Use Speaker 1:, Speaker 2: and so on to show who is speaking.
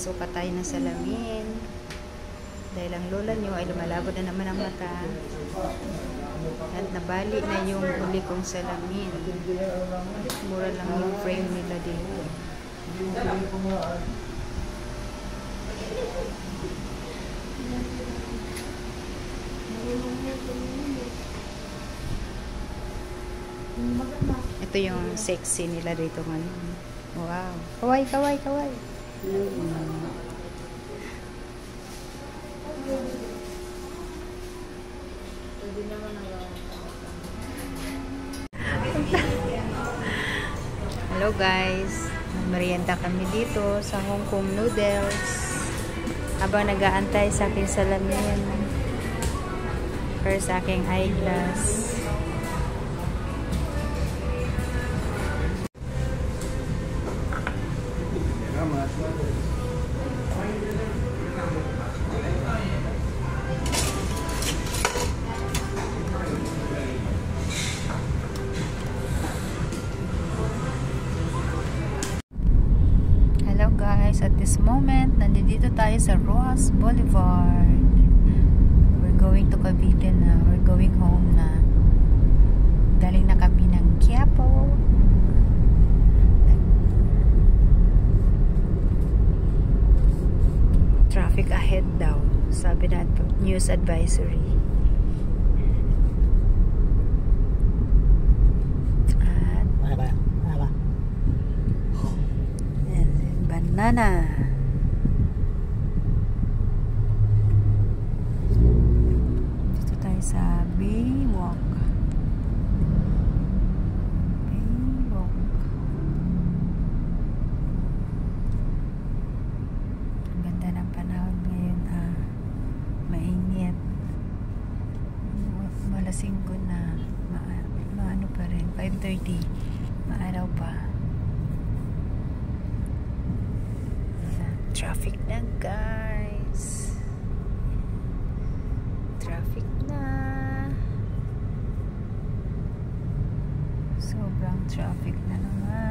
Speaker 1: magpapasukat tayo ng salamin. Dahil ang lola nyo ay lumalabo na naman ang mata. At nabali na yung uli kong salamin. Mura lang yung frame nila dito. Ito yung sexy nila dito ngayon. Wow. Kaway, kaway, kaway. Hello guys. Merienda kami dito sa Hong Kong noodles. Habang nag-aantay sa aking salamin. Or sa aking eyeglass. Hello guys, at this moment nandito tayo sa Roxas Boulevard. We're going to Cavite na. We're going home na. Galing na kami ng Quiapo. Traffic ahead daw, sabi na news advisory. At banana. Dito tayo sa Baywalk. Malasing ko na maano pa rin 5:30 maaraw pa. Traffic na guys, traffic na, sobrang traffic na naman.